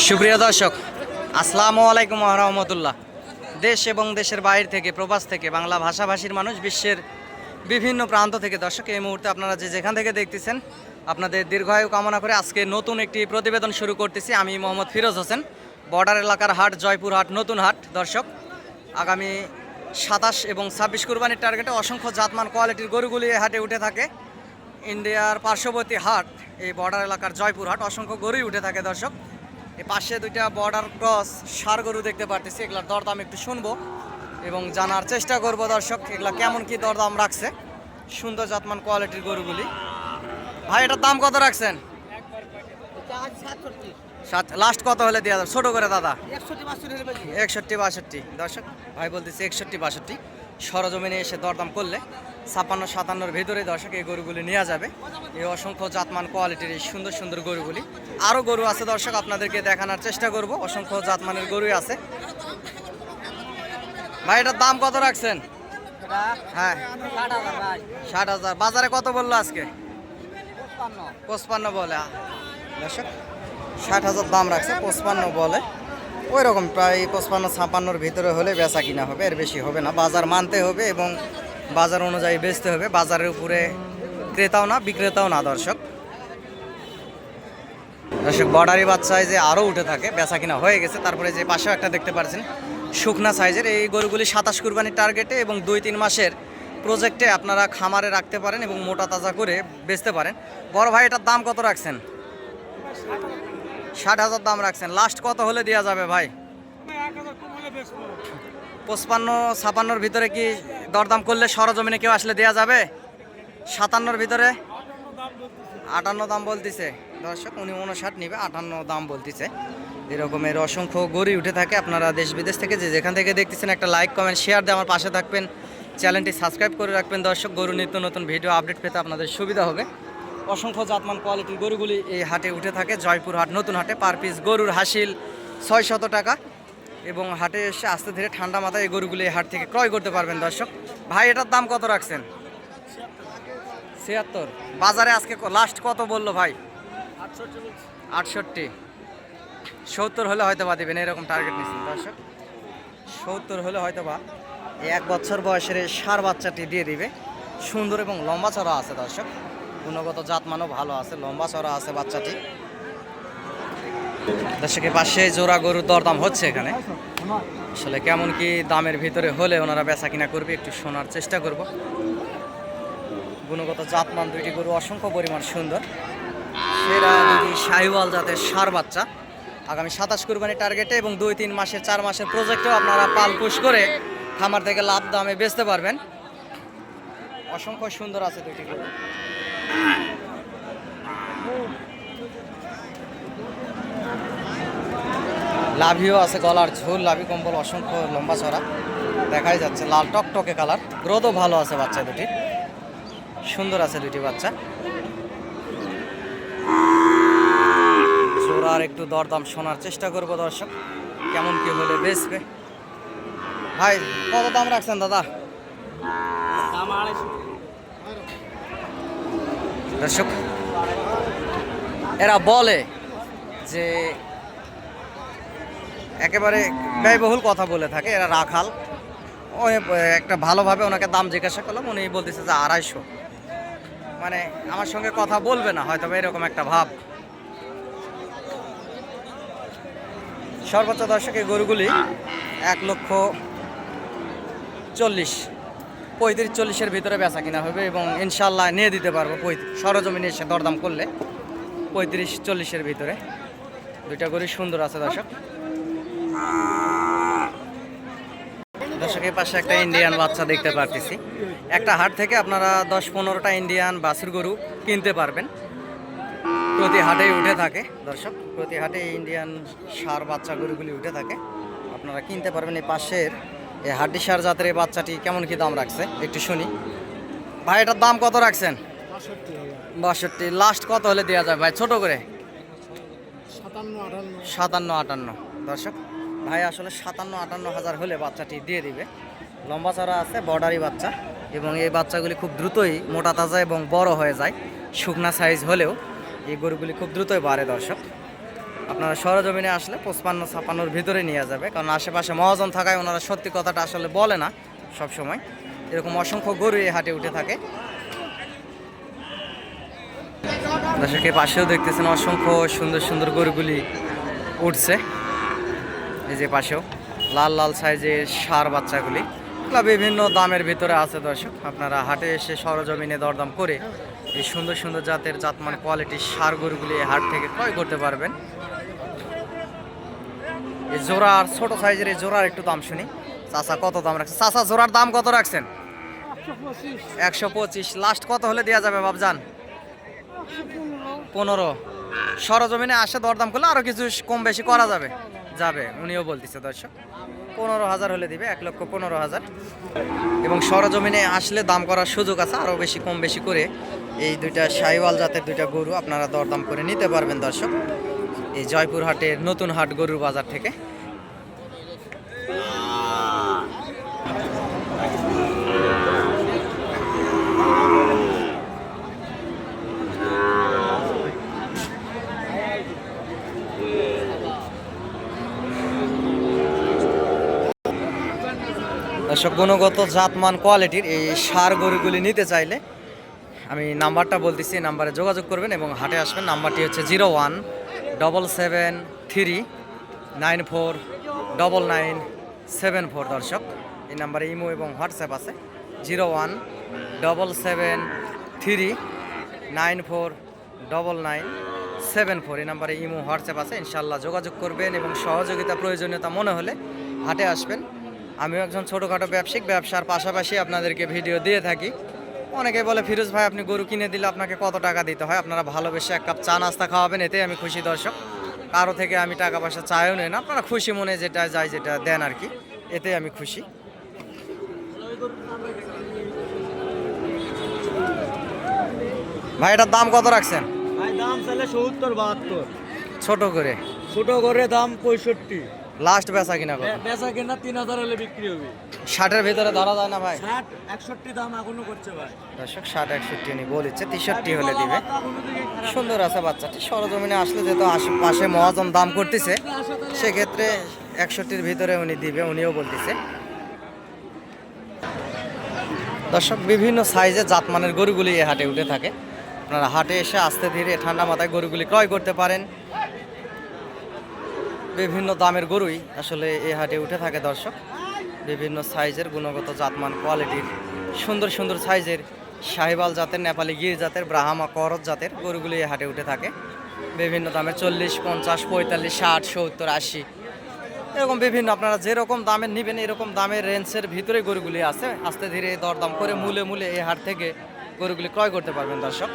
সুপ্রিয় দর্শক, আসসালামু আলাইকুম ওয়া রাহমাতুল্লাহ। দেশ এবং দেশের বাইরে থেকে, প্রবাস থেকে, বাংলা ভাষাভাষীর মানুষ, বিশ্বের বিভিন্ন প্রান্ত থেকে দর্শক এই মুহূর্তে আপনারা যেখান থেকে দেখতেছেন, আপনাদের দীর্ঘায়ু কামনা করে আজকে নতুন একটি প্রতিবেদন শুরু করতেছি। আমি মোহাম্মদ ফিরোজ হোসেন, বর্ডার এলাকার হাট জয়পুর হাট, নতুন হাট। দর্শক, আগামী 27 এবং 26 কুরবানির টার্গেটে অসংখ্য জাতমান কোয়ালিটির গরুগুলি এই হাটে উঠে থাকে। ইন্ডিয়ার পার্শ্ববর্তী হাট এই বর্ডার এলাকার জয়পুর হাট, অসংখ্য গরুই উঠে থাকে দর্শক। এই পাশে দুইটা বর্ডার ক্রস ষাঁড় গরু দেখতে পারতেছি, এগুলার দরদাম একটু শুনবো এবং জানার চেষ্টা করব দর্শক এগুলা কেমন কি দরদাম রাখছে। সুন্দর জাতমান কোয়ালিটির গরুগুলি। ভাই, এটার দাম কত রাখছেন? লাস্ট কত হলে দেওয়া যাবে ছোট করে দাদা? 61-62 দর্শক, ভাই বলতেছে 61-62। সরজমিনে এসে দরদাম করলে 56-57-র ভিতরে দর্শক এই গরুগুলি নেওয়া যাবে। এই অসংখ্য জাতমান কোয়ালিটির এই সুন্দর সুন্দর গরুগুলি। আরও গরু আছে দর্শক, আপনাদেরকে দেখানোর চেষ্টা করব। অসংখ্য জাতমানের গরুই আছে। ভাই, এটার দাম কত রাখছেন? হ্যাঁ, 60,000। বাজারে কত বললো আজকে? 55 বলে দর্শক। 60,000 দাম রাখছে, 55 বলে। ওই রকম প্রায় 55-56-র ভিতরে হলে বেচা কিনা হবে, এর বেশি হবে না। বাজার মানতে হবে এবং বাজার অনুযায়ী বেচতে হবে। বাজারের উপরে ক্রেতাও না, বিক্রেতাও না দর্শক। বর্ডারি বাচ্চায় যে আরও উঠে থাকে, বেচা কিনা হয়ে গেছে। তারপরে যে পাশেও একটা দেখতে পাচ্ছেন শুকনা সাইজের, এই গরুগুলি 27 কুরবানির টার্গেটে এবং 2-3 মাসের প্রজেক্টে আপনারা খামারে রাখতে পারেন এবং মোটা তাজা করে বেচতে পারেন। বড় ভাই, এটার দাম কত রাখছেন? 60,000 দাম রাখছেন। লাস্ট কত হলে দেওয়া যাবে ভাই? 55-56-র ভিতরে কি দরদাম করলে সরজমিনে কেউ আসলে দেওয়া যাবে? 57-র ভিতরে? 58 দাম বলতেছে দর্শক। উনি 59 নিবে, 58 দাম বলতেছে। এরকমের অসংখ্য গরু উঠে থাকে। আপনারা দেশ বিদেশ থেকে যেখান থেকে দেখতেছেন একটা লাইক, কমেন্ট, শেয়ার দিয়ে আমার পাশে থাকবেন। চ্যানেলটি সাবস্ক্রাইব করে রাখবেন দর্শক। গরু নিত্য নতুন ভিডিও আপডেট পেতে আপনাদের সুবিধা হবে। অসংখ্য জাতমান কোয়ালিটির গরুগুলি এই হাটে উঠে থাকে। জয়পুর হাট, নতুন হাটে। পার পিস গরুর হাসিল 600 টাকা এবং হাটে এসে আস্তে ধীরে ঠান্ডা মাথায় এই গরুগুলি এই হাট থেকে ক্রয় করতে পারবেন দর্শক। ভাই, এটার দাম কত রাখছেন? 76। বাজারে আজকে লাস্ট কত বললো ভাই? 68। 70 হলে হয়তো বা দেবেন, এরকম টার্গেট নিচ্ছেন দর্শক। 70 হলে হয়তো বা 1 বছর বয়সের ষাঁড় বাচ্চাটি দিয়ে দিবে। সুন্দর এবং লম্বা চড়া আছে দর্শক। গুণগত জাতমানও ভালো আছে, লম্বা চড়া আছে বাচ্চাটি। দর্শকের পাশে জোড়া গরুর দরদাম হচ্ছে এখানে। আসলে কেমন কি দামের ভিতরে হলে ওনারা বেচা কিনা করবে একটু শোনার চেষ্টা করব। গুণগত জাতমান দুইটি গরু অসংখ্য পরিমাণ সুন্দর। সেরা দুটি শাহিওয়াল জাতের ষাঁড় বাচ্চা। আগামী 27 কুরবানির টার্গেটে এবং 2-3 মাসের 4 মাসের প্রজেক্টেও আপনারা পাল পুশ করে খামার থেকে লাভ দামে বেচতে পারবেন। অসংখ্য সুন্দর আছে দুইটি গরু। লাভিও আছে, গলার ঝোল, লাভি কম্বল অসংখ্য লম্বা চড়া দেখাই যাচ্ছে। লাল টকটকে কালার, গ্রোথও ভালো আছে বাচ্চা দুটি। সুন্দর আছে দুটি বাচ্চা। জোড়ার একটু দরদাম শোনার চেষ্টা করবো দর্শক, কেমন কি হলে বেচবে। ভাই, কত দাম রাখছেন দাদা? দর্শক, এরা বলে যে একেবারে ব্যয়বহুল কথা বলে থাকে, এরা রাখাল। একটা ভালোভাবে ওনাকে দাম জিজ্ঞাসা করলাম, উনি বলতেছে যে 250। মানে আমার সঙ্গে কথা বলবে না হয়তো, এরকম একটা ভাব। সর্বোচ্চ দর্শক এই গরুগুলি 1,40,000, 35-40-এর ভিতরে বেচা কিনা হবে এবং ইনশাল্লাহ নিয়ে দিতে পারবো। সরজমিনে এসে দরদাম করলে 35-40-এর ভিতরে। দুইটা গরু সুন্দর আছে দর্শক। দর্শকের পাশে একটা ইন্ডিয়ান বাচ্চা দেখতে পারতেছি। একটা হাট থেকে আপনারা 10-15টা ইন্ডিয়ান বাছুর গরু কিনতে পারবেন। প্রতি হাটেই উঠে থাকে দর্শক, প্রতি হাটে ইন্ডিয়ান ষাঁড় বাচ্চা গরুগুলি উঠে থাকে, আপনারা কিনতে পারবেন। এই পাশের এই হাড্ডি ষাঁড় জাতের এই বাচ্চাটি কেমন কি দাম রাখছে একটু শুনি। ভাই, এটার দাম কত রাখছেন? 62। লাস্ট কত হলে দেওয়া যায় ভাই, ছোট করে? 57-58 দর্শক। ভাই আসলে 57-58 হাজার হলে বাচ্চাটি দিয়ে দিবে। লম্বা চড়া আছে, বর্ডারি বাচ্চা এবং এই বাচ্চাগুলি খুব দ্রুতই মোটা তাজা এবং বড় হয়ে যায়। শুকনা সাইজ হলেও এই গরুগুলি খুব দ্রুতই বাড়ে দর্শক। আপনারা সরজমিনে আসলে 55-56 ভিতরে নিয়ে যাবে, কারণ আশেপাশে মহাজন থাকায় ওনারা সত্যি কথাটা আসলে বলে না সব সময়। এরকম অসংখ্য গরু এই হাটে উঠে থাকে। দর্শকের পাশেও দেখতেছেন অসংখ্য সুন্দর সুন্দর গরুগুলি উঠছে। এই যে পাশেও লাল লাল সাইজের ষাঁড় বাচ্চাগুলি, এগুলো বিভিন্ন দামের ভিতরে আছে দর্শক। আপনারা হাটে এসে সরজমিনে দরদাম করে এই সুন্দর সুন্দর জাতের জাতমান কোয়ালিটির ষাঁড় গরুগুলি এই হাট থেকে ক্রয় করতে পারবেন। এই জোড়ার ছোট সাইজের এই জোড়ার একটু দাম শুনি। চাচা কত দাম রাখছেন? চাচা জোড়ার দাম কত রাখছেন? 125। লাস্ট কত হলে দেওয়া যাবে বাবজান? 15। সরজমিনে আসে দরদাম করলে আরো কিছু কম বেশি করা যাবে। উনিও বলতেছে দর্শক 15,000 হলে দিবে, 1,15,000। এবং সরজমিনে আসলে দাম করার সুযোগ আছে, আরো বেশি কম বেশি করে এই দুইটা শাহিওয়াল জাতের দুইটা গরু আপনারা দরদাম করে নিতে পারবেন দর্শক, এই জয়পুর হাটের নতুন হাট গরুর বাজার থেকে। দর্শক গুণগত জাতমান কোয়ালিটির এই ষাঁড় গরুগুলি নিতে চাইলে আমি নাম্বারটা বলতেছি, নাম্বারে যোগাযোগ করবেন এবং হাটে আসবেন। নাম্বারটি হচ্ছে 0177394997 দর্শক। এই নাম্বারে ইমো এবং হোয়াটসঅ্যাপ আছে। 0177394997 এই নাম্বারে ইমো হোয়াটসঅ্যাপ আছে। ইনশাল্লাহ যোগাযোগ করবেন এবং সহযোগিতা প্রয়োজনীয়তা মনে হলে হাটে আসবেন। আমিও একজন ছোটোখাটো ব্যবসায়িক, ব্যবসার পাশাপাশি আপনাদেরকে ভিডিও দিয়ে থাকি। অনেকে বলে ফিরোজ ভাই আপনি গরু কিনে দিলে আপনাকে কত টাকা দিতে হয়? আপনারা ভালোবেসে এক কাপ চা নাস্তা খাওয়াবেন, এতেই আমি খুশি দর্শক। কারো থেকে আমি টাকা পয়সা চাইও নেই না, আপনারা খুশি মনে যেটা যায় যেটা দেন আর কি, এতেই আমি খুশি। ভাই এটার দাম কত রাখছেন? ভাই দাম চাইলে 70-72। ছোট করে দাম 65। লাস্ট বেচা কিনা কত? বেচা কিনা 3000 হলে বিক্রি হবে। 60-এর ভিতরে ধরা যায় না ভাই? 60-61 দাম এখনো করছে ভাই। দর্শক 60-61 উনি বলেছে, 63 হলে দিবে। সুন্দর আছে বাচ্চাটি। সরজমিনে আসলে যেহেতু আশেপাশে মহাজন দাম করতেছে, সেক্ষেত্রে 61-র ভিতরে উনি দিবে, উনিও বলতেছে। দর্শক বিভিন্ন সাইজের জাতমানের গরুগুলি এই হাটে উঠে থাকে। আপনারা হাটে এসে আস্তে ধীরে ঠান্ডা মাথায় গরুগুলি ক্রয় করতে পারেন। বিভিন্ন দামের গরুই আসলে এই হাটে উঠে থাকে দর্শক। বিভিন্ন সাইজের গুণগত জাতমান কোয়ালিটির সুন্দর সুন্দর সাইজের শাহিওয়াল জাতের, নেপালি গির জাতের, ব্রাহ্মা করজ জাতের গরুগুলি এই হাটে উঠে থাকে। বিভিন্ন দামের 40, 50, 45, 60, 70, 80 এরকম বিভিন্ন আপনারা যেরকম দামের নেবেন এরকম দামের রেঞ্জের ভিতরে গরুগুলি আছে। আস্তে ধীরে দরদাম করে মূলে এই হাট থেকে গরুগুলি ক্রয় করতে পারবেন দর্শক।